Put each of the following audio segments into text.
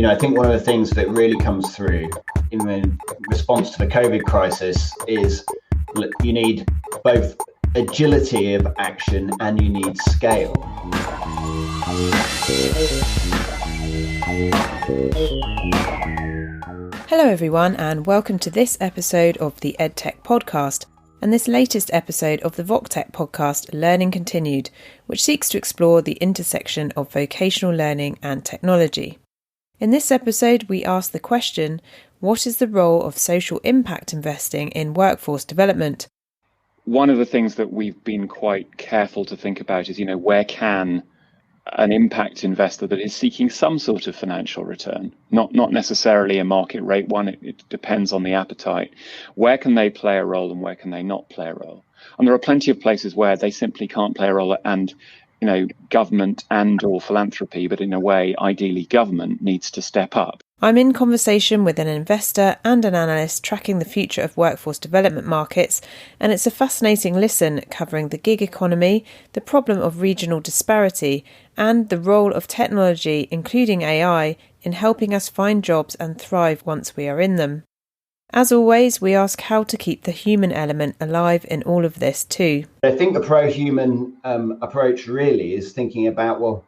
I think one of the things that really comes through in the response to the COVID crisis is you need both agility of action and you need scale. Hello everyone, and welcome to this episode of the Edtech Podcast, and this latest episode of the VocTech Podcast, Learning Continued, which seeks to explore the intersection of vocational learning and technology. In this episode, we ask the question, what is the role of social impact investing in workforce development? One of the things that we've been quite careful to think about is, where can an impact investor that is seeking some sort of financial return, not necessarily a market rate one, it depends on the appetite, where can they play a role and where can they not play a role? And there are plenty of places where they simply can't play a role, and government and or philanthropy, but in a way, ideally government needs to step up. I'm in conversation with an investor and an analyst tracking the future of workforce development markets, and it's a fascinating listen covering the gig economy, the problem of regional disparity, and the role of technology, including AI, in helping us find jobs and thrive once we are in them. As always, we ask how to keep the human element alive in all of this too. I think the pro-human approach really is thinking about,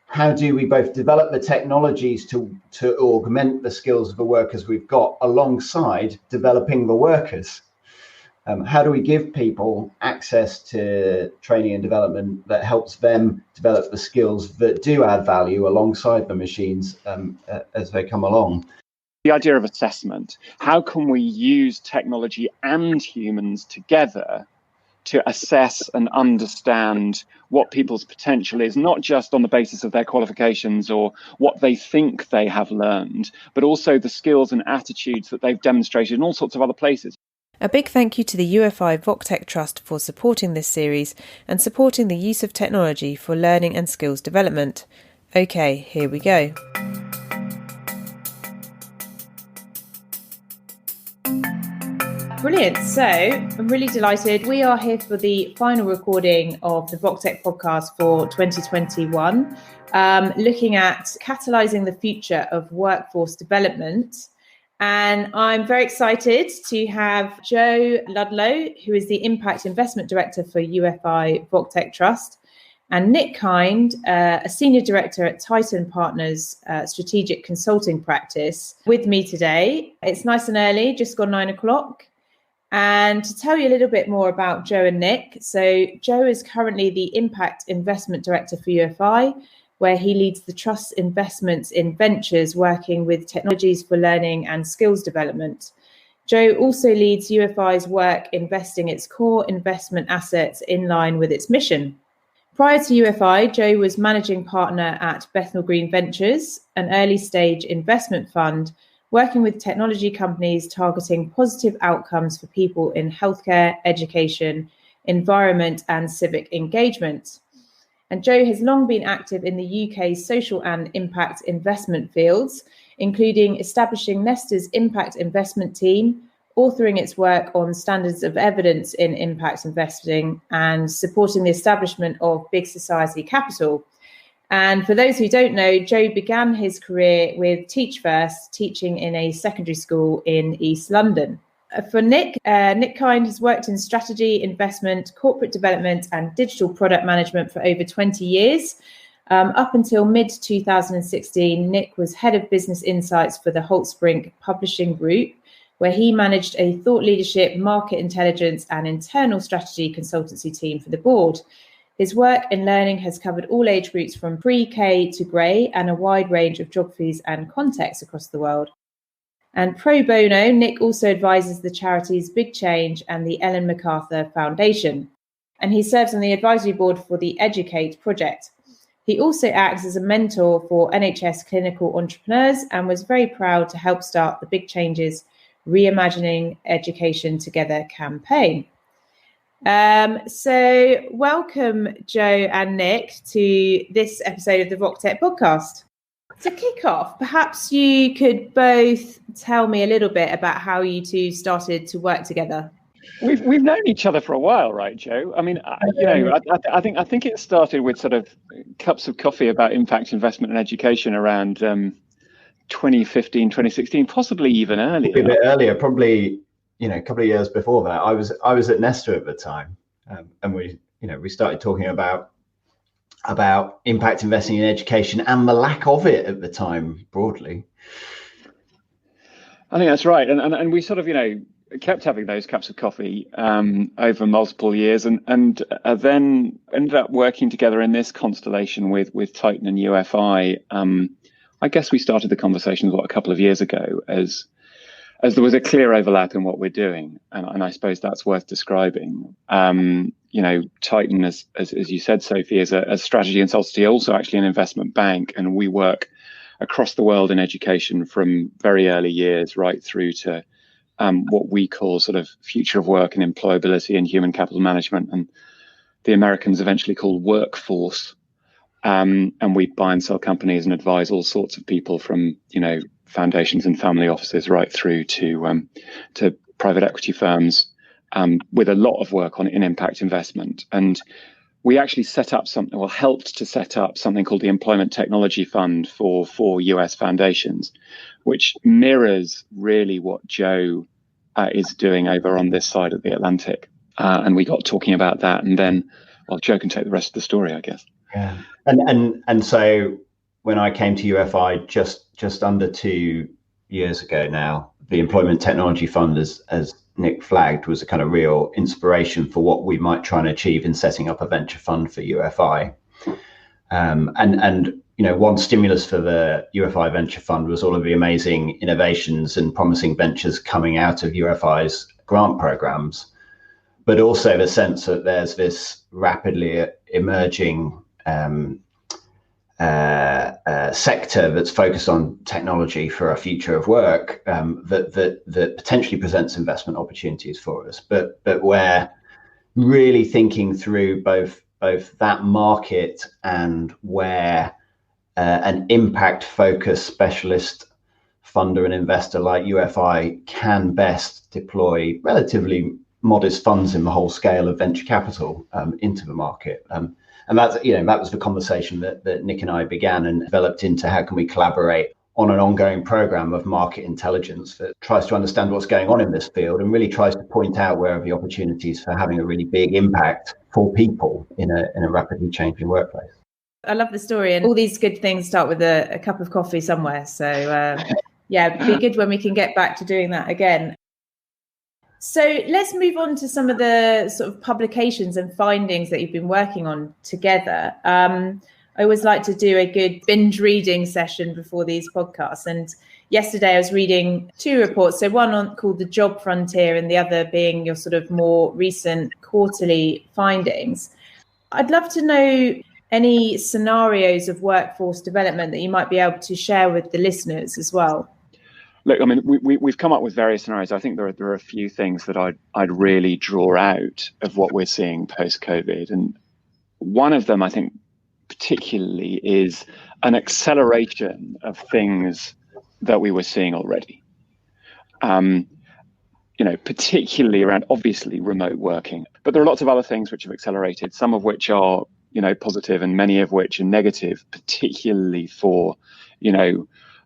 how do we both develop the technologies to augment the skills of the workers we've got alongside developing the workers? How do we give people access to training and development that helps them develop the skills that do add value alongside the machines as they come along? The idea of assessment, how can we use technology and humans together to assess and understand what people's potential is, not just on the basis of their qualifications or what they think they have learned, but also the skills and attitudes that they've demonstrated in all sorts of other places. A big thank you to the UFI VocTech Trust for supporting this series and supporting the use of technology for learning and skills development. Okay, here we go. Brilliant. So I'm really delighted. We are here for the final recording of the VocTech podcast for 2021, looking at catalysing the future of workforce development. And I'm very excited to have Joe Ludlow, who is the Impact Investment Director for UFI VocTech Trust, and Nick Kind, a Senior Director at Titan Partners Strategic Consulting Practice, with me today. It's nice and early, just gone 9 o'clock. And to tell you a little bit more about Joe and Nick, so Joe is currently the Impact Investment Director for UFI, where he leads the Trust's investments in ventures working with technologies for learning and skills development. Joe also leads UFI's work investing its core investment assets in line with its mission. Prior to UFI, Joe was managing partner at Bethnal Green Ventures, an early stage investment fund working with technology companies targeting positive outcomes for people in healthcare, education, environment, and civic engagement. And Joe has long been active in the UK's social and impact investment fields, including establishing Nesta's impact investment team, authoring its work on standards of evidence in impact investing, and supporting the establishment of Big Society Capital. And for those who don't know, Joe began his career with Teach First, teaching in a secondary school in East London. For Nick, Nick Kind has worked in strategy, investment, corporate development and digital product management for over 20 years. Up until mid-2016, Nick was head of business insights for the Holtzbrink Publishing Group, where he managed a thought leadership, market intelligence and internal strategy consultancy team for the board. His work in learning has covered all age groups from pre-K to grey and a wide range of geographies and contexts across the world. And pro bono, Nick also advises the charities Big Change and the Ellen MacArthur Foundation. And he serves on the advisory board for the Educate project. He also acts as a mentor for NHS clinical entrepreneurs and was very proud to help start the Big Change's Reimagining Education Together campaign. So welcome, Joe and Nick, to this episode of the VocTech Podcast. To kick off, perhaps you could both tell me a little bit about how you two started to work together. We've known each other for a while, right, Joe? I mean, I think it started with sort of cups of coffee about impact investment and education around 2015, 2016, possibly even earlier. A bit earlier, probably, a couple of years before that. I was at Nesta at the time, and we started talking about impact investing in education and the lack of it at the time broadly. I think that's right, and we sort of kept having those cups of coffee over multiple years, and then ended up working together in this constellation with Titan and UFI. I guess we started the conversations a couple of years ago as there was a clear overlap in what we're doing, and I suppose that's worth describing. Titan, as you said, Sophie, is a strategy consultancy, also actually an investment bank, and we work across the world in education from very early years right through to what we call sort of future of work and employability and human capital management, and the Americans eventually call workforce. And we buy and sell companies and advise all sorts of people from, foundations and family offices right through to private equity firms, with a lot of work in impact investment. And we actually helped to set up something called the Employment Technology Fund for 4 US foundations, which mirrors really what Joe is doing over on this side of the Atlantic. And we got talking about that, and then, Joe can take the rest of the story, I guess. Yeah, and so when I came to UFI just under 2 years ago now, the Employment Technology Fund, as Nick flagged, was a kind of real inspiration for what we might try and achieve in setting up a venture fund for UFI. And one stimulus for the UFI Venture Fund was all of the amazing innovations and promising ventures coming out of UFI's grant programs, but also the sense that there's this rapidly emerging sector that's focused on technology for a future of work, that potentially presents investment opportunities for us, but we're really thinking through both that market and where an impact focused specialist funder and investor like UFI can best deploy relatively modest funds in the whole scale of venture capital into the market. And that's, that was the conversation that Nick and I began and developed into how can we collaborate on an ongoing program of market intelligence that tries to understand what's going on in this field and really tries to point out where are the opportunities for having a really big impact for people in a rapidly changing workplace. I love the story, and all these good things start with a cup of coffee somewhere. So it'd be good when we can get back to doing that again. So let's move on to some of the sort of publications and findings that you've been working on together. I always like to do a good binge reading session before these podcasts. And yesterday I was reading 2 reports. So one called The Job Frontier and the other being your sort of more recent quarterly findings. I'd love to know any scenarios of workforce development that you might be able to share with the listeners as well. Look, I mean, we've come up with various scenarios. I think there are a few things that I'd really draw out of what we're seeing post-COVID. And one of them, I think, particularly is an acceleration of things that we were seeing already. Particularly around, obviously, remote working. But there are lots of other things which have accelerated, some of which are, positive and many of which are negative, particularly for,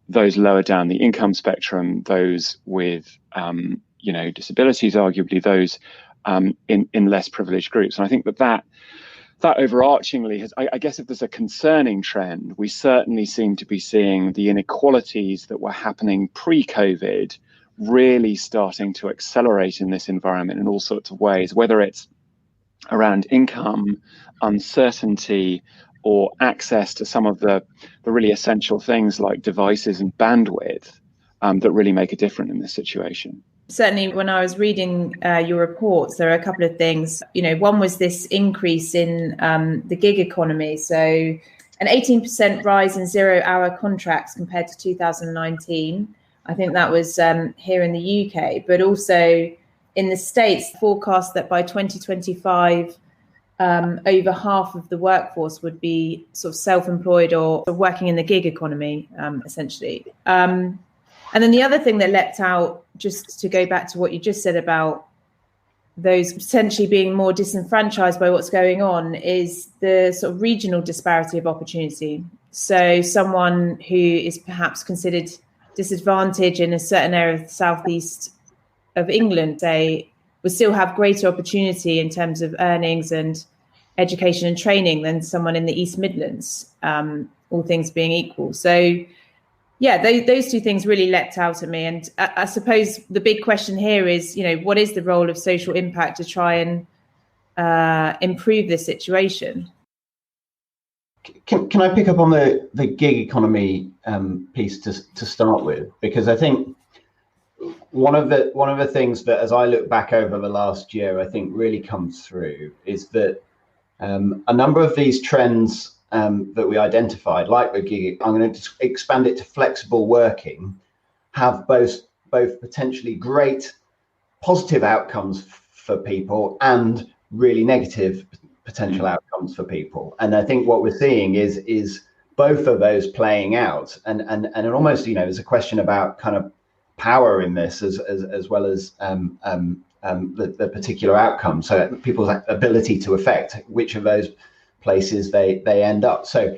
those lower down the income spectrum, those with, disabilities, arguably those in less privileged groups. And I think that overarchingly has, I guess if there's a concerning trend, we certainly seem to be seeing the inequalities that were happening pre-COVID really starting to accelerate in this environment in all sorts of ways, whether it's around income, uncertainty, or access to some of the really essential things like devices and bandwidth that really make a difference in this situation. Certainly, when I was reading your reports, there are a couple of things. One was this increase in the gig economy. So an 18% rise in 0-hour contracts compared to 2019. I think that was here in the UK, but also in the States, forecast that by 2025, over half of the workforce would be sort of self-employed or working in the gig economy, essentially. And then the other thing that leapt out, just to go back to what you just said about those potentially being more disenfranchised by what's going on, is the sort of regional disparity of opportunity. So someone who is perhaps considered disadvantaged in a certain area of the southeast of England, they would still have greater opportunity in terms of earnings and education and training than someone in the East Midlands, all things being equal. So, yeah, those two things really leapt out at me. And I suppose the big question here is, what is the role of social impact to try and improve this situation? Can I pick up on the gig economy piece to start with? Because I think one of the things that, as I look back over the last year, I think really comes through is that a number of these trends that we identified, like the gig, I'm going to expand it to flexible working, have both potentially great positive outcomes for people and really negative potential outcomes for people. And I think what we're seeing is both of those playing out, and almost there's a question about kind of power in this as well as the particular outcome. So people's ability to affect which of those places they end up. So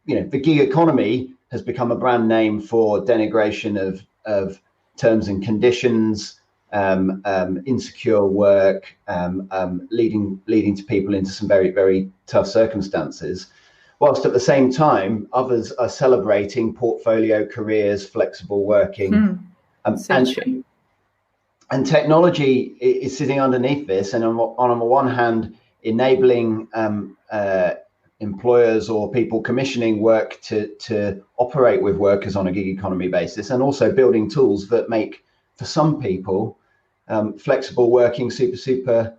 the gig economy has become a brand name for denigration of terms and conditions, insecure work, leading to people into some very, very tough circumstances, whilst at the same time others are celebrating portfolio careers, flexible working. And technology is sitting underneath this, and on the one hand enabling employers or people commissioning work to operate with workers on a gig economy basis, and also building tools that make, for some people, flexible working super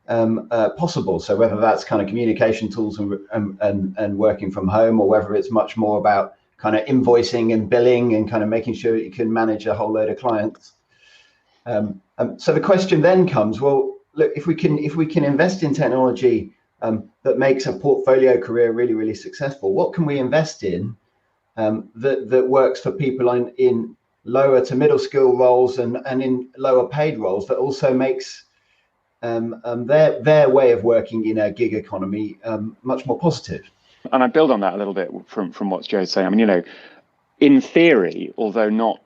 possible. So whether that's kind of communication tools and working from home, or whether it's much more about kind of invoicing and billing and kind of making sure you can manage a whole load of clients. So the question then comes, well, look, if we can invest in technology that makes a portfolio career really, really successful, what can we invest in that works for people in lower to middle skill roles and in lower paid roles, that also makes their way of working in a gig economy much more positive? And I build on that a little bit from what Joe's saying. I mean, in theory, although not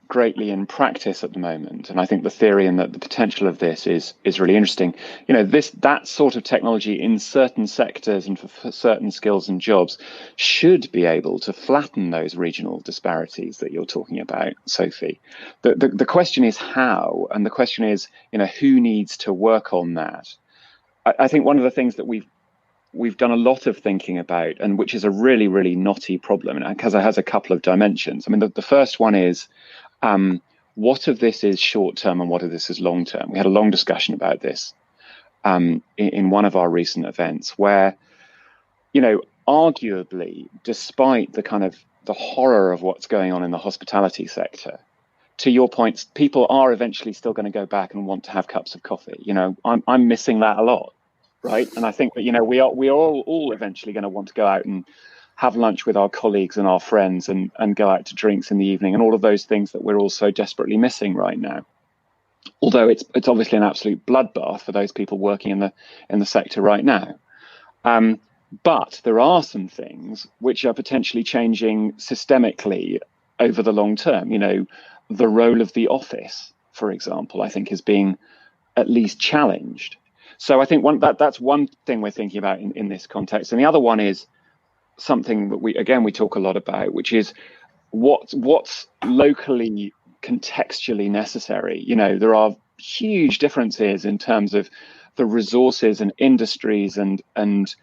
greatly in practice at the moment, and I think the theory and the potential of this is really interesting. That sort of technology in certain sectors and for certain skills and jobs should be able to flatten those regional disparities that you're talking about, Sophie. The question is how, and the question is, who needs to work on that? I think one of the things that we've done a lot of thinking about, and which is a really, really knotty problem, because it has a couple of dimensions. I mean, the first one is, what of this is short term and what of this is long term? We had a long discussion about this in one of our recent events, where, arguably, despite the horror of what's going on in the hospitality sector, to your point, people are eventually still going to go back and want to have cups of coffee. I'm missing that a lot, right? And I think that we are all eventually going to want to go out and have lunch with our colleagues and our friends and go out to drinks in the evening, and all of those things that we're all so desperately missing right now. Although it's obviously an absolute bloodbath for those people working in the sector right now. But there are some things which are potentially changing systemically over the long term. The role of the office, for example, I think is being at least challenged. So I think that's one thing we're thinking about in this context. And the other one is something that we talk a lot about, which is what's locally contextually necessary. There are huge differences in terms of the resources and industries and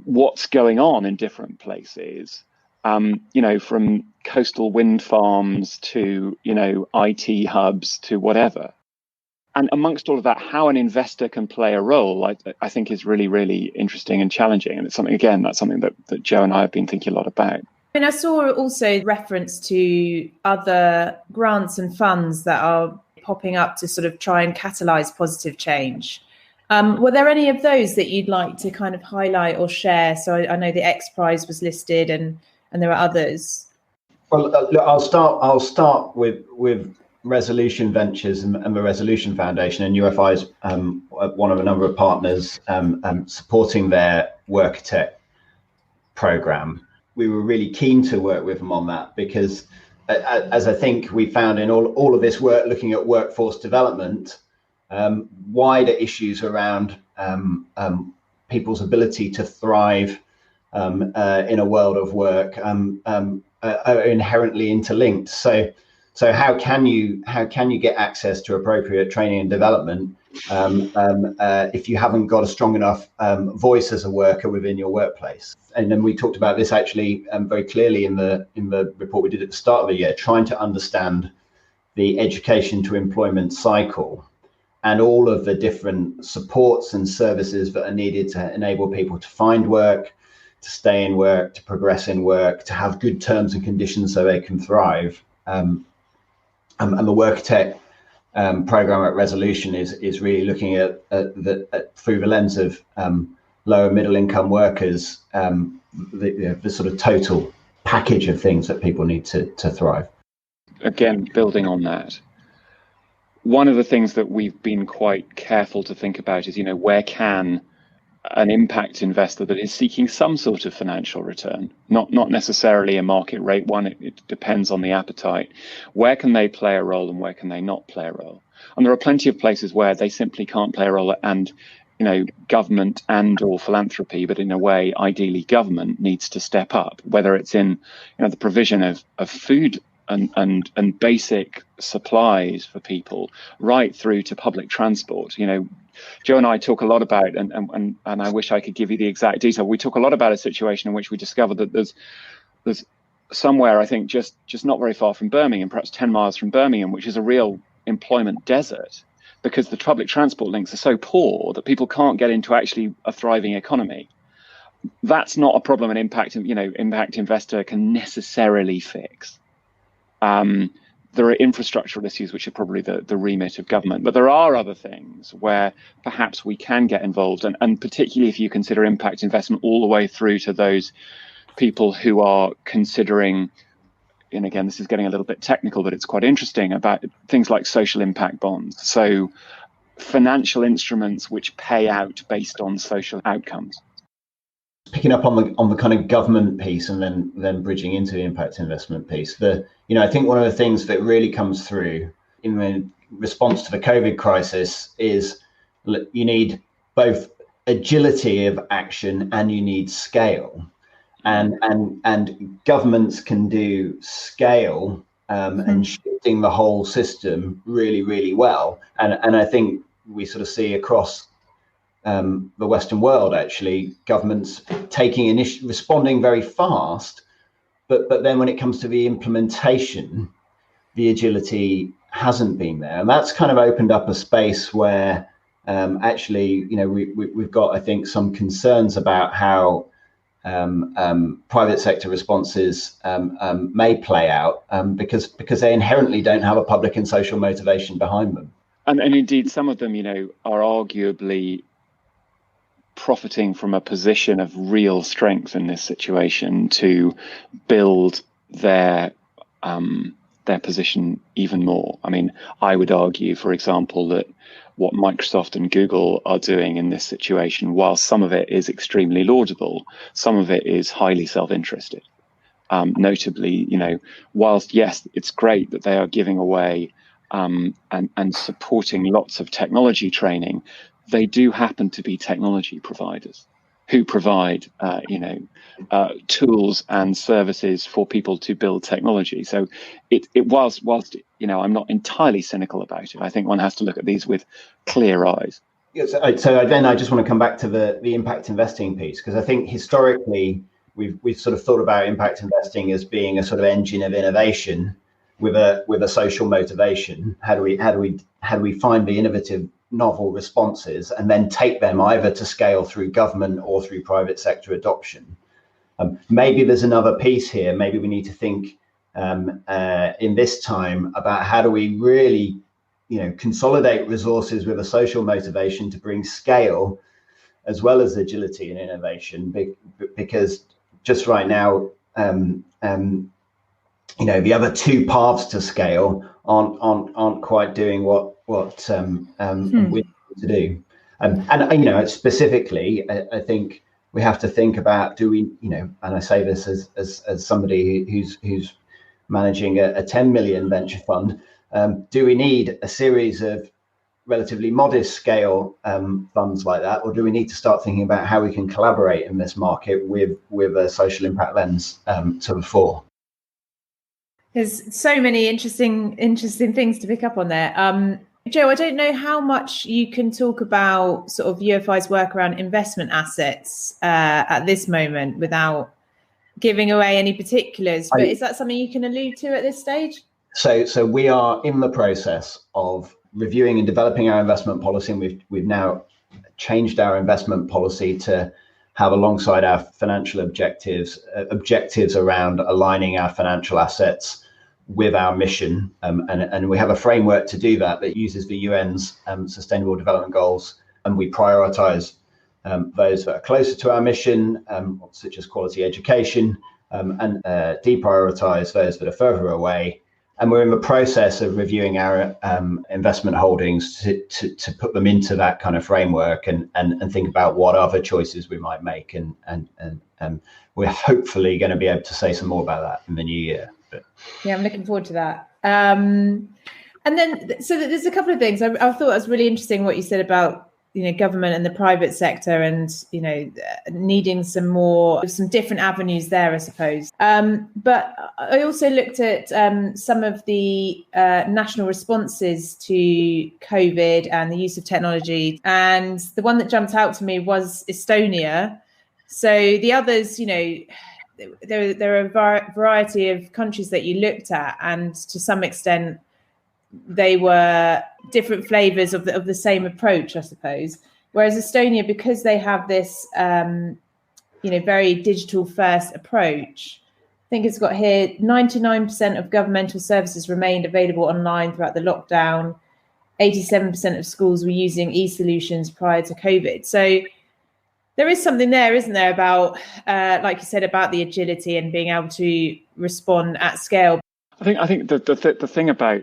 what's going on in different places. From coastal wind farms to IT hubs to whatever. And amongst all of that, how an investor can play a role, I think is really, really interesting and challenging. And it's something that Joe and I have been thinking a lot about. I saw also reference to other grants and funds that are popping up to sort of try and catalyse positive change. Were there any of those that you'd like to kind of highlight or share? So I know the X Prize was listed and there are others. Well, look, I'll start with Resolution Ventures and the Resolution Foundation, and UFI is one of a number of partners supporting their VocTech program. We were really keen to work with them on that because as I think we found in all of this work looking at workforce development, wider issues around people's ability to thrive in a world of work are inherently interlinked. So how can you get access to appropriate training and development if you haven't got a strong enough voice as a worker within your workplace? And then we talked about this actually very clearly in the report we did at the start of the year, trying to understand the education to employment cycle and all of the different supports and services that are needed to enable people to find work, to stay in work, to progress in work, to have good terms and conditions so they can thrive. And the VocTech program at Resolution is really looking at through the lens of lower middle income workers, the sort of total package of things that people need to thrive. Again, building on that, one of the things that we've been quite careful to think about is, where can an impact investor that is seeking some sort of financial return, not necessarily a market rate one, it depends on the appetite, where can they play a role and where can they not play a role? And there are plenty of places where they simply can't play a role, and government and or philanthropy, but in a way, ideally government needs to step up, whether it's in the provision of food and basic supplies for people, right through to public transport. Joe and I talk a lot about, and I wish I could give you the exact detail. We talk a lot about a situation in which we discovered that there's somewhere, I think, just not very far from Birmingham, perhaps 10 miles from Birmingham, which is a real employment desert, because the public transport links are so poor that people can't get into actually a thriving economy. That's not a problem an impact investor can necessarily fix. There are infrastructural issues which are probably the remit of government, but there are other things where perhaps we can get involved, and particularly if you consider impact investment all the way through to those people who are considering, and again, this is getting a little bit technical, but it's quite interesting, about things like social impact bonds. So financial instruments which pay out based on social outcomes. Picking up on the kind of government piece and then bridging into the impact investment piece, I think one of the things that really comes through in the response to the COVID crisis is you need both agility of action and you need scale, and governments can do scale and shifting the whole system really, really well, and I think we sort of see across the Western world, actually, governments responding very fast, but then when it comes to the implementation, the agility hasn't been there, and that's kind of opened up a space where actually, we've got, I think, some concerns about how private sector responses may play out because they inherently don't have a public and social motivation behind them, and indeed some of them, are arguably profiting from a position of real strength in this situation to build their position even more. I mean, I would argue, for example, that what Microsoft and Google are doing in this situation, while some of it is extremely laudable, some of it is highly self-interested. Notably, whilst, yes, it's great that they are giving away and supporting lots of technology training, they do happen to be technology providers who provide, tools and services for people to build technology. So whilst I'm not entirely cynical about it, I think one has to look at these with clear eyes. Yes, so then I just want to come back to the impact investing piece, because I think historically we've sort of thought about impact investing as being a sort of engine of innovation with a social motivation. How do we find the innovative novel responses and then take them either to scale through government or through private sector adoption? Maybe there's another piece here. Maybe we need to think in this time about how do we really, consolidate resources with a social motivation to bring scale as well as agility and innovation, because just right now, the other two paths to scale aren't quite doing what we need to do. And specifically, I think we have to think about, do we, and I say this as somebody who's managing a 10 million venture fund. Do we need a series of relatively modest scale funds like that, or do we need to start thinking about how we can collaborate in this market with a social impact lens to the fore? There's so many interesting things to pick up on there. Joe, I don't know how much you can talk about sort of UFI's work around investment assets at this moment without giving away any particulars, but is that something you can allude to at this stage? So we are in the process of reviewing and developing our investment policy, and we've now changed our investment policy to have, alongside our financial objectives around aligning our financial assets with our mission, and we have a framework to do that uses the UN's Sustainable Development Goals, and we prioritize those that are closer to our mission, such as quality education, and deprioritize those that are further away. And we're in the process of reviewing our investment holdings to put them into that kind of framework and think about what other choices we might make. And we're hopefully going to be able to say some more about that in the new year. Yeah, I'm looking forward to that. And then, so there's a couple of things. I thought it was really interesting what you said about, government and the private sector, and needing some different avenues there, I suppose. But I also looked at some of the national responses to COVID and the use of technology, and the one that jumped out to me was Estonia. So the others, there are a variety of countries that you looked at, and to some extent they were different flavors of the same approach, I suppose. Whereas Estonia, because they have this, very digital first approach, I think it's got here 99% of governmental services remained available online throughout the lockdown. 87% of schools were using e-solutions prior to COVID. So there is something there, isn't there, about, like you said, about the agility and being able to respond at scale. I think the thing about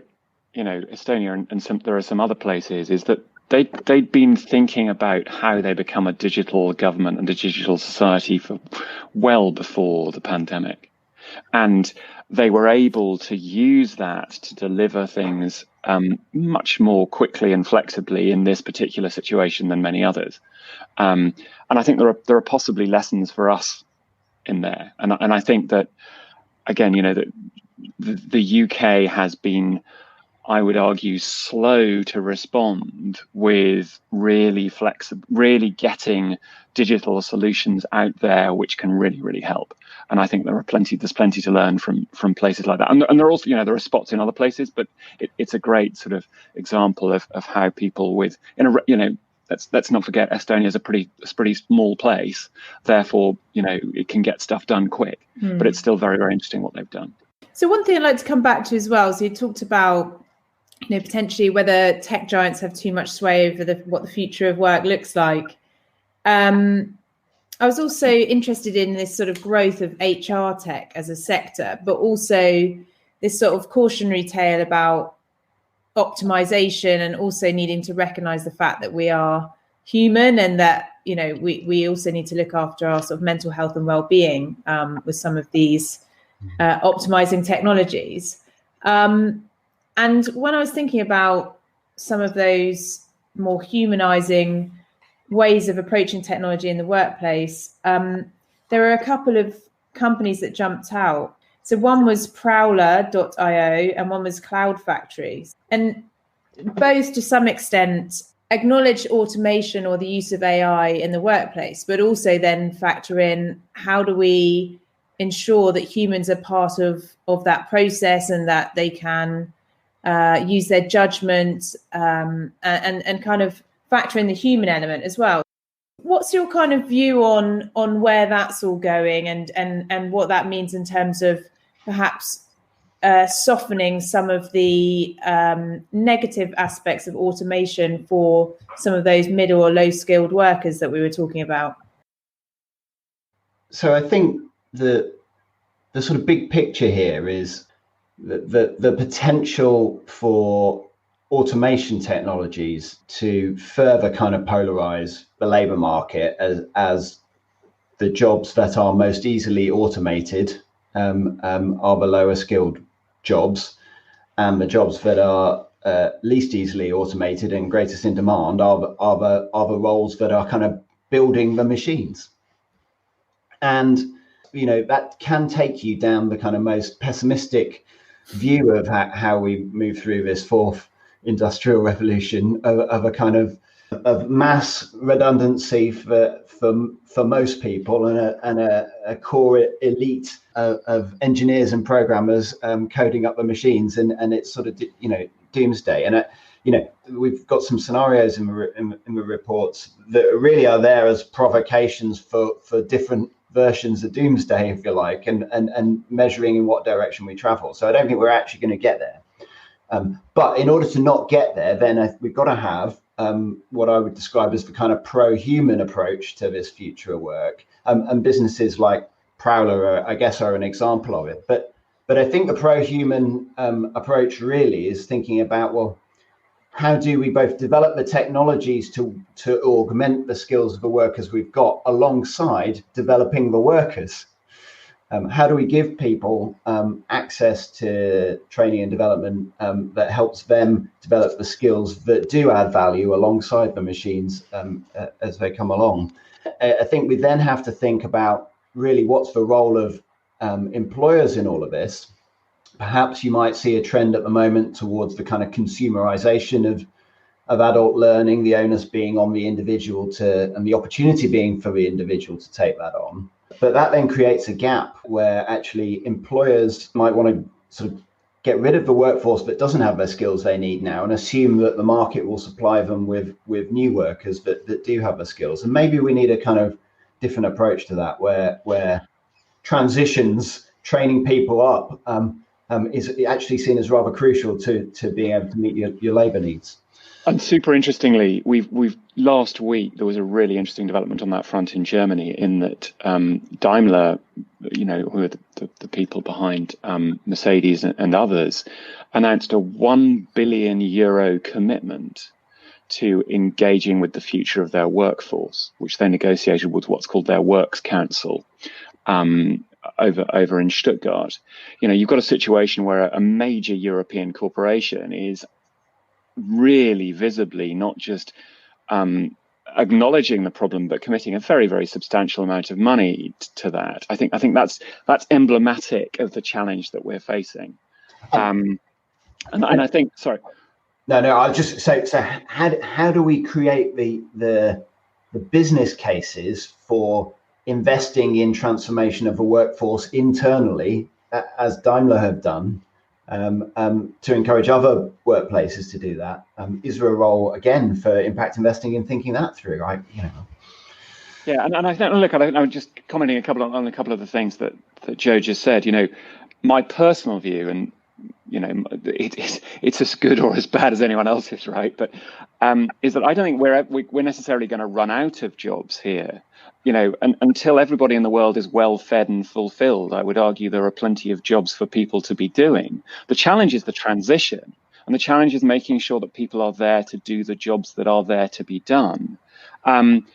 Estonia and there are some other places is that they'd been thinking about how they become a digital government and a digital society for well before the pandemic, and they were able to use that to deliver things much more quickly and flexibly in this particular situation than many others. And I think there are possibly lessons for us in there. And I think that, again, that the UK has been, I would argue, slow to respond with really flexible, really getting digital solutions out there, which can really, really help. And I think there's plenty to learn from places like that. And there are also, there are spots in other places, but it's a great sort of example of how people let's not forget Estonia is a pretty small place. Therefore, it can get stuff done quick, but it's still very, very interesting what they've done. So one thing I'd like to come back to as well, so you talked about, potentially whether tech giants have too much sway over what the future of work looks like. I was also interested in this sort of growth of HR tech as a sector, but also this sort of cautionary tale about optimization and also needing to recognize the fact that we are human and that, we also need to look after our sort of mental health and well-being with some of these optimizing technologies. And when I was thinking about some of those more humanizing ways of approaching technology in the workplace, there are a couple of companies that jumped out. So one was Prowler.io and one was Cloud Factory. And both, to some extent, acknowledge automation or the use of AI in the workplace, but also then factor in how do we ensure that humans are part of that process and that they can use their judgment and kind of factor in the human element as well. What's your kind of view on where that's all going and what that means in terms of perhaps softening some of the negative aspects of automation for some of those middle or low skilled workers that we were talking about? So I think the sort of big picture here is the potential for automation technologies to further kind of polarize the labor market as the jobs that are most easily automated are the lower skilled jobs, and the jobs that are least easily automated and greatest in demand are the roles that are kind of building the machines. And that can take you down the kind of most pessimistic view of how we move through this fourth industrial revolution of a kind of mass redundancy for most people, and a core elite of engineers and programmers coding up the machines, and it's sort of doomsday. And we've got some scenarios in the reports that really are there as provocations for different versions of doomsday, if you like, and measuring in what direction we travel. So I don't think we're actually going to get there. But in order to not get there, then we've got to have what I would describe as the kind of pro-human approach to this future of work. And businesses like Prowler, I guess, are an example of it. But I think the pro-human approach really is thinking about, well, how do we both develop the technologies to augment the skills of the workers we've got alongside developing the workers? How do we give people access to training and development that helps them develop the skills that do add value alongside the machines as they come along? I think we then have to think about really what's the role of employers in all of this. Perhaps you might see a trend at the moment towards the kind of consumerization of adult learning, the onus being on the individual and the opportunity being for the individual to take that on. But that then creates a gap where actually employers might want to sort of get rid of the workforce that doesn't have the skills they need now and assume that the market will supply them with new workers that do have the skills. And maybe we need a kind of different approach to that, where transitions, training people up is actually seen as rather crucial to being able to meet your labour needs. And super interestingly, we've last week there was a really interesting development on that front in Germany, in that Daimler, who are the people behind Mercedes and others, announced a €1 billion commitment to engaging with the future of their workforce, which they negotiated with what's called their Works Council over in Stuttgart. You've got a situation where a major European corporation is really visibly not just acknowledging the problem, but committing a very, very substantial amount of money to that. I think that's emblematic of the challenge that we're facing. And I think, sorry. No, I'll just say, so how do we create the business cases for investing in transformation of the workforce internally, as Daimler have done, to encourage other workplaces to do that? Is there a role again for impact investing in thinking that through? Right? Yeah, and I think, look, I'm just commenting on a couple of the things that Joe just said. My personal view, and it's as good or as bad as anyone else's, right? But is that I don't think we're necessarily going to run out of jobs here. And until everybody in the world is well fed and fulfilled, I would argue there are plenty of jobs for people to be doing. The challenge is the transition, and the challenge is making sure that people are there to do the jobs that are there to be done. And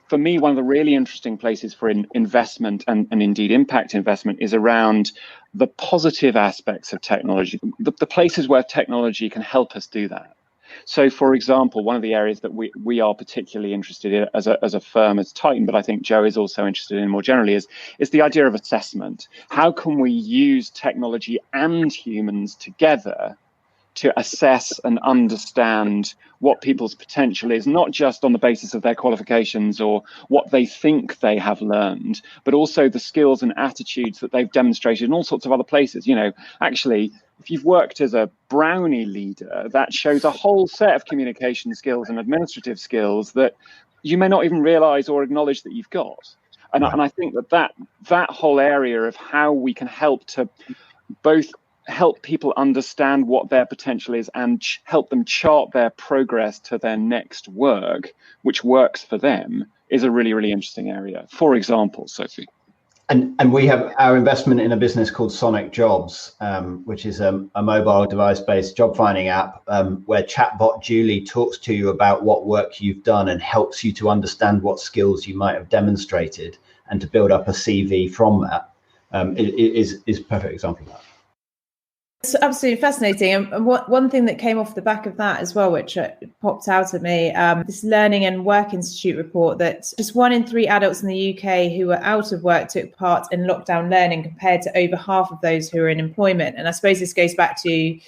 for me, one of the really interesting places for investment and indeed impact investment is around the positive aspects of technology, the places where technology can help us do that. So, for example, one of the areas that we are particularly interested in as a firm as Titan, but I think Joe is also interested in more generally, is the idea of assessment. How can we use technology and humans together to assess and understand what people's potential is, not just on the basis of their qualifications or what they think they have learned, but also the skills and attitudes that they've demonstrated in all sorts of other places. Actually, if you've worked as a Brownie leader, that shows a whole set of communication skills and administrative skills that you may not even realize or acknowledge that you've got. And I think that whole area of how we can help to both help people understand what their potential is and help them chart their progress to their next work, which works for them, is a really, really interesting area. For example, Sophie. And we have our investment in a business called Sonic Jobs, which is a mobile device-based job finding app where chatbot Julie talks to you about what work you've done and helps you to understand what skills you might have demonstrated and to build up a CV from that. Is a perfect example of that. It's absolutely fascinating. And one thing that came off the back of that as well, which popped out at me, this Learning and Work Institute report that just 1 in 3 adults in the UK who were out of work took part in lockdown learning, compared to over half of those who are in employment. And I suppose this goes back to,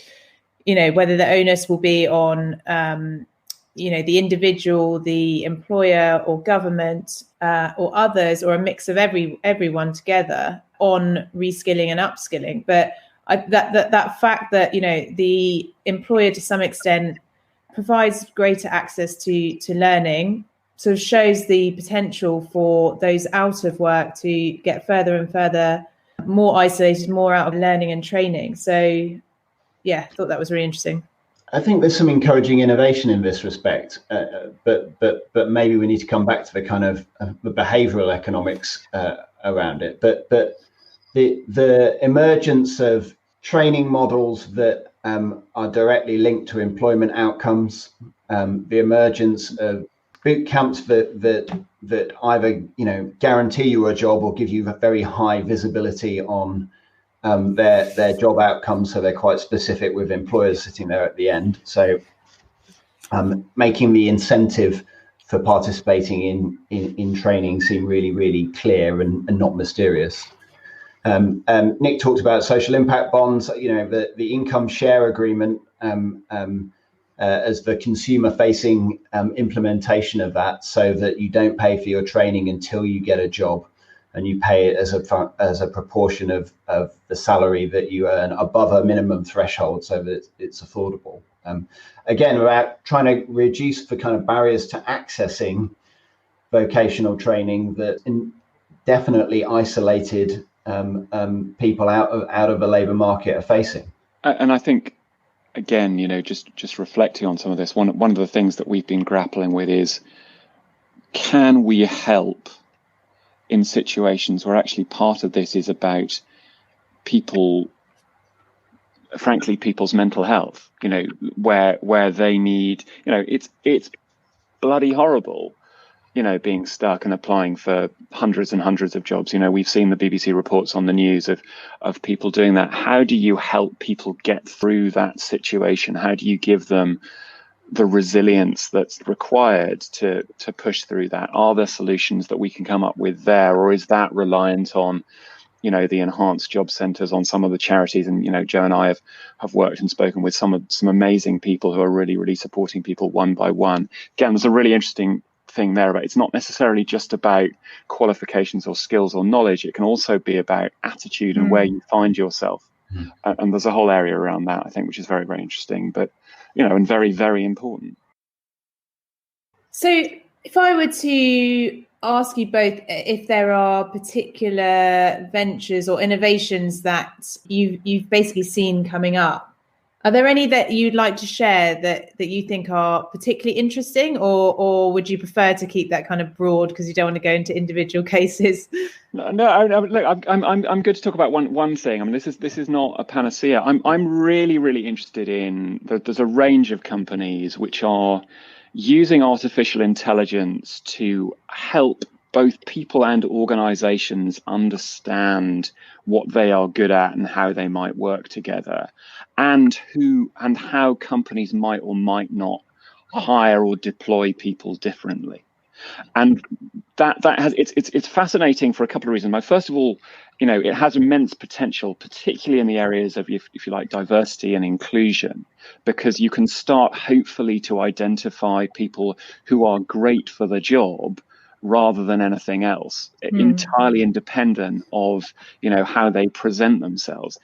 whether the onus will be on, the individual, the employer or government or others, or a mix of everyone together on reskilling and upskilling. But that fact that the employer to some extent provides greater access to learning sort of shows the potential for those out of work to get further and further more isolated, more out of learning and training. So yeah, I thought that was really interesting. I think there's some encouraging innovation in this respect, but maybe we need to come back to the kind of the behavioural economics around it. But the emergence of training models that are directly linked to employment outcomes, the emergence of boot camps that either guarantee you a job or give you a very high visibility on their job outcomes, so they're quite specific with employers sitting there at the end. So making the incentive for participating in training seem really, really clear and not mysterious. Nick talked about social impact bonds, the income share agreement as the consumer facing implementation of that, so that you don't pay for your training until you get a job, and you pay it as a proportion of the salary that you earn above a minimum threshold, so that it's affordable. Again, about trying to reduce the kind of barriers to accessing vocational training that definitely isolated people out of the labour market are facing. And I think, again, just reflecting on some of this, one of the things that we've been grappling with is, can we help in situations where actually part of this is about people's mental health, where they need, it's bloody horrible, being stuck and applying for hundreds and hundreds of jobs. We've seen the BBC reports on the news of people doing that. How do you help people get through that situation? How do you give them the resilience that's required to push through that? Are there solutions that we can come up with there, or is that reliant on the enhanced job centres, on some of the charities? And Joe and I have worked and spoken with some amazing people who are really, really supporting people one by one. Again, there's a really interesting thing there about, it's not necessarily just about qualifications or skills or knowledge. It can also be about attitude and where you find yourself. And there's a whole area around that, I think, which is very, very interesting, but and very, very important. So if I were to ask you both if there are particular ventures or innovations that you've basically seen coming up, are there any that you'd like to share that you think are particularly interesting, or would you prefer to keep that kind of broad because you don't want to go into individual cases? No, look, I'm good to talk about one thing. I mean, this is not a panacea. I'm really, really interested in there's a range of companies which are using artificial intelligence to help both people and organizations understand what they are good at and how they might work together, and how companies might or might not hire or deploy people differently. And that has it's fascinating for a couple of reasons. First of all, it has immense potential, particularly in the areas of, if you like, diversity and inclusion, because you can start hopefully to identify people who are great for the job rather than anything else, entirely independent of how they present themselves.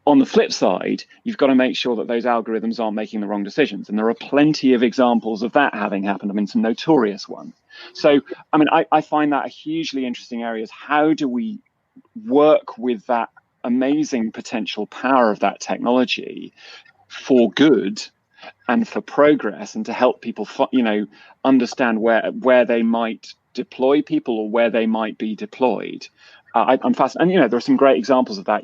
On the flip side, you've got to make sure that those algorithms aren't making the wrong decisions. And there are plenty of examples of that having happened. I mean, some notorious ones. So, I mean, I find that a hugely interesting area is, how do we work with that amazing potential power of that technology for good and for progress, and to help people, understand where they might deploy people or where they might be deployed. I'm fascinated, and there are some great examples of that.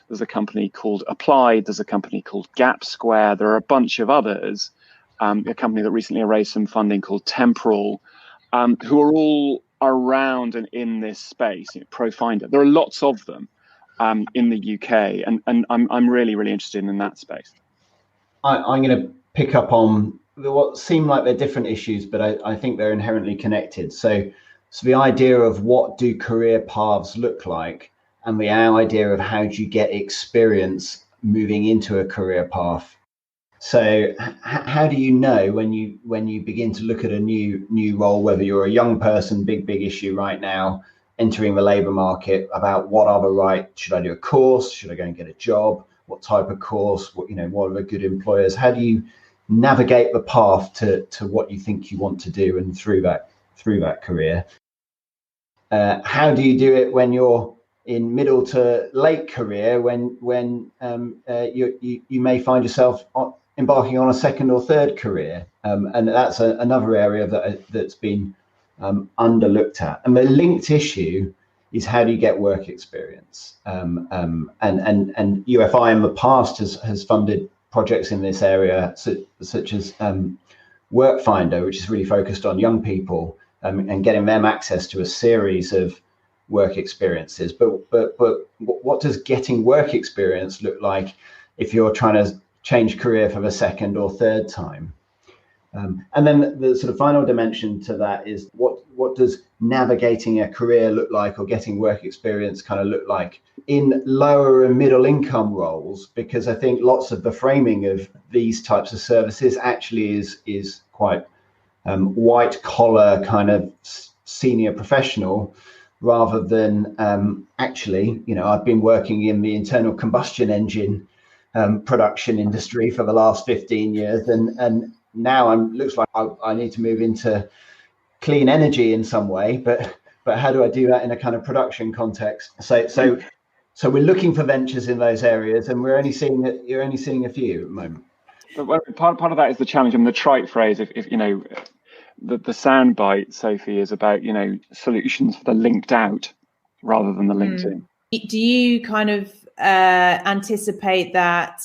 There's a company called Applied, there's a company called Gap Square, there are a bunch of others. A company that recently raised some funding called Temporal, who are all around and in this space. Profinder, there are lots of them, in the UK, and I'm really interested in that space. I'm going to pick up on what seem like they're different issues, but I think they're inherently connected. So the idea of what do career paths look like, and the idea of how do you get experience moving into a career path. So how do you know when you begin to look at a new role, whether you're a young person, big issue right now, entering the labour market, about what are the right, should I do a course? Should I go and get a job? What type of course? What are the good employers? How do you navigate the path to what you think you want to do and through that career? How do you do it when you're in middle to late career, when you may find yourself embarking on a second or third career, and that's another area that's been underlooked at. And the linked issue is, how do you get work experience? And UFI in the past has funded projects in this area, such as Work Finder, which is really focused on young people and getting them access to a series of work experiences. But what does getting work experience look like if you're trying to change career for the second or third time? And then the sort of final dimension to that is, what does navigating a career look like, or getting work experience kind of look like in lower and middle income roles? Because I think lots of the framing of these types of services actually is quite white collar kind of senior professional, rather than actually, I've been working in the internal combustion engine production industry for the last 15 years, and now looks like I need to move into clean energy in some way, but how do I do that in a kind of production context? So we're looking for ventures in those areas, and you're only seeing a few at the moment. But part of that is the challenge. The trite phrase, if the soundbite, Sophie, is about solutions for the linked out rather than the linked in. Do you kind of anticipate that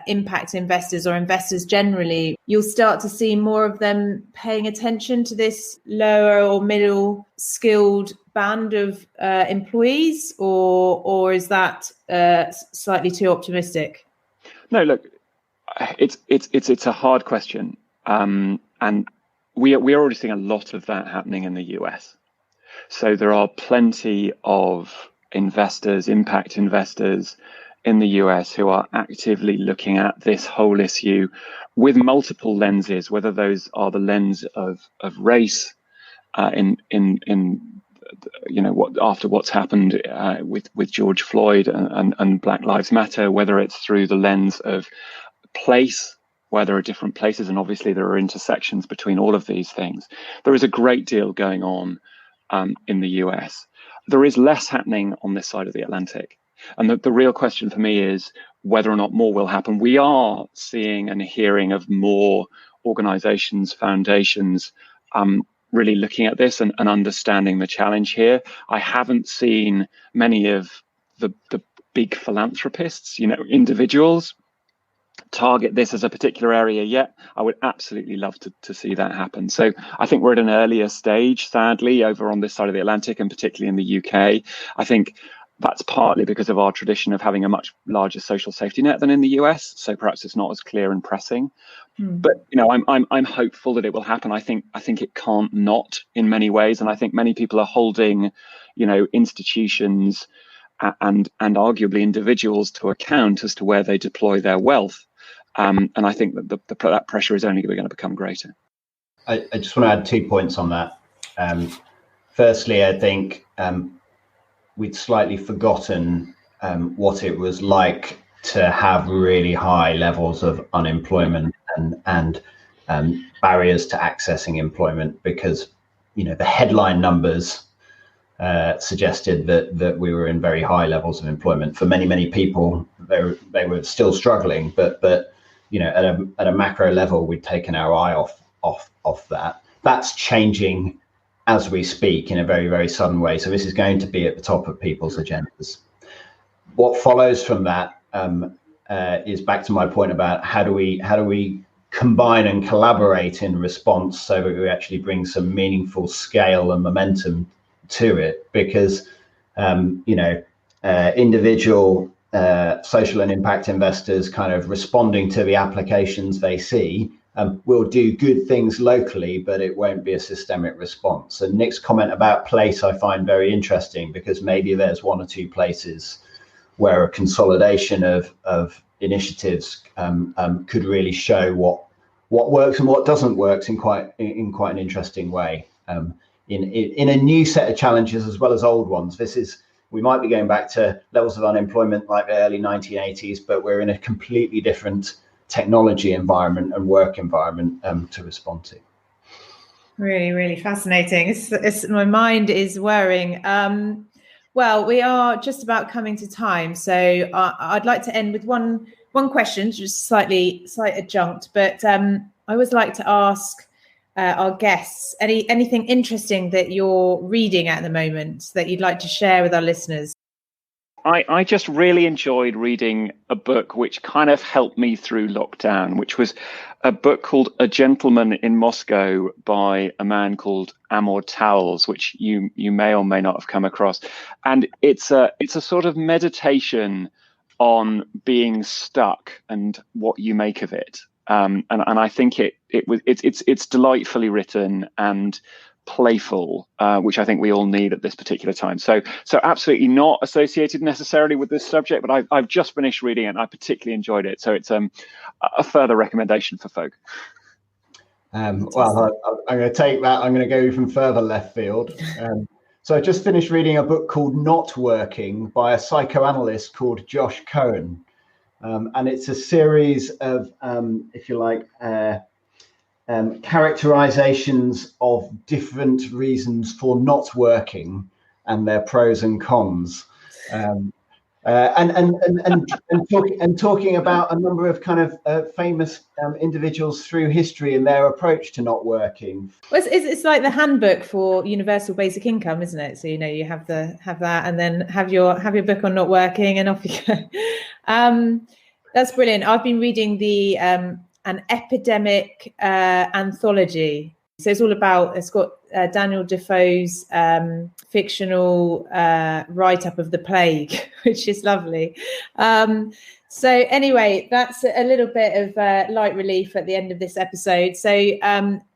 impact investors, or investors generally, you'll start to see more of them paying attention to this lower or middle skilled band of employees, or is that slightly too optimistic? No, look, it's a hard question, and we are already seeing a lot of that happening in the US. So there are plenty of investors, impact investors in the US, who are actively looking at this whole issue with multiple lenses, whether those are the lens of race, after what's happened with George Floyd and Black Lives Matter, whether it's through the lens of place, where there are different places, and obviously there are intersections between all of these things. There is a great deal going on in the US. There is less happening on this side of the Atlantic. And the real question for me is whether or not more will happen. We are seeing and hearing of more organizations, foundations, really looking at this and understanding the challenge here. I haven't seen many of the big philanthropists, individuals, target this as a particular area yet. I would absolutely love to see that happen. So I think we're at an earlier stage, sadly, over on this side of the Atlantic, and particularly in the UK. I think that's partly because of our tradition of having a much larger social safety net than in the US. So perhaps it's not as clear and pressing. But I'm hopeful that it will happen. I think it can't not in many ways, and I think many people are holding, institutions and arguably individuals to account as to where they deploy their wealth. And I think that that pressure is only going to become greater. I just want to add 2 points on that. Firstly, I think we'd slightly forgotten what it was like to have really high levels of unemployment and barriers to accessing employment, because the headline numbers suggested that we were in very high levels of employment. For many people, they were still struggling, but at a macro level, we'd taken our eye off that. That's changing as we speak in a very, very sudden way. So this is going to be at the top of people's agendas. What follows from that is back to my point about how do we combine and collaborate in response, so that we actually bring some meaningful scale and momentum to it. Because individual social and impact investors kind of responding to the applications they see will do good things locally, but it won't be a systemic response. And Nick's comment about place I find very interesting, because maybe there's one or two places where a consolidation of initiatives could really show what works and what doesn't work in quite an interesting way. In a new set of challenges as well as old ones. We might be going back to levels of unemployment like the early 1980s, but we're in a completely different technology environment and work environment to respond to. Really, really fascinating. My mind is whirring. Well, we are just about coming to time, so I'd like to end with one question, just slight adjunct, but I always like to ask our guests anything interesting that you're reading at the moment that you'd like to share with our listeners. I just really enjoyed reading a book which kind of helped me through lockdown, which was a book called A Gentleman in Moscow by a man called Amor Towles, which you may or may not have come across. And it's a sort of meditation on being stuck and what you make of it. And I think it's delightfully written and playful, which I think we all need at this particular time. So absolutely not associated necessarily with this subject, but I've just finished reading it and I particularly enjoyed it. So it's a further recommendation for folk. Well, I'm going to take that. I'm going to go even further left field. So I just finished reading a book called Not Working by a psychoanalyst called Josh Cohen. And it's a series of, if you like, characterizations of different reasons for not working and their pros and cons. And talking about a number of kind of famous individuals through history and their approach to not working. Well, it's like the handbook for universal basic income, isn't it? So you have that, and then have your book on not working, and off you go. That's brilliant. I've been reading the an epidemic anthology. So it's got Daniel Defoe's fictional write-up of the plague, which is lovely. So anyway, that's a little bit of light relief at the end of this episode. So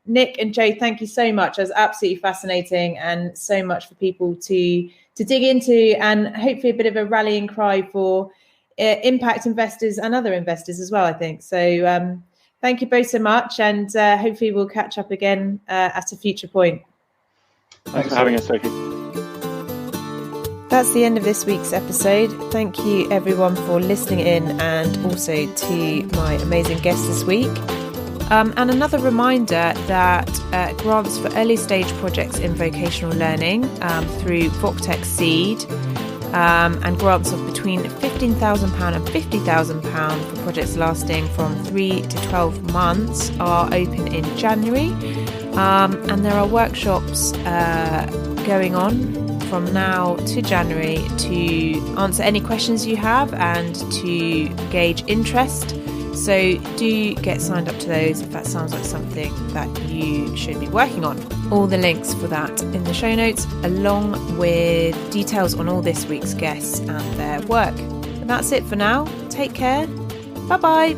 Nick and Joe, thank you so much. It was absolutely fascinating and so much for people to dig into, and hopefully a bit of a rallying cry for impact investors and other investors as well, I think. So thank you both so much, and hopefully we'll catch up again at a future point. Thanks for having us, Sophie. That's the end of this week's episode. Thank you everyone for listening in, and also to my amazing guests this week. And another reminder that grants for early stage projects in vocational learning through VocTech Seed, and grants of between £15,000 and £50,000 for projects lasting from 3 to 12 months are open in January. And there are workshops going on from now to January to answer any questions you have and to gauge interest. So do get signed up to those if that sounds like something that you should be working on. All the links for that in the show notes, along with details on all this week's guests and their work. And that's it for now. Take care. Bye-bye.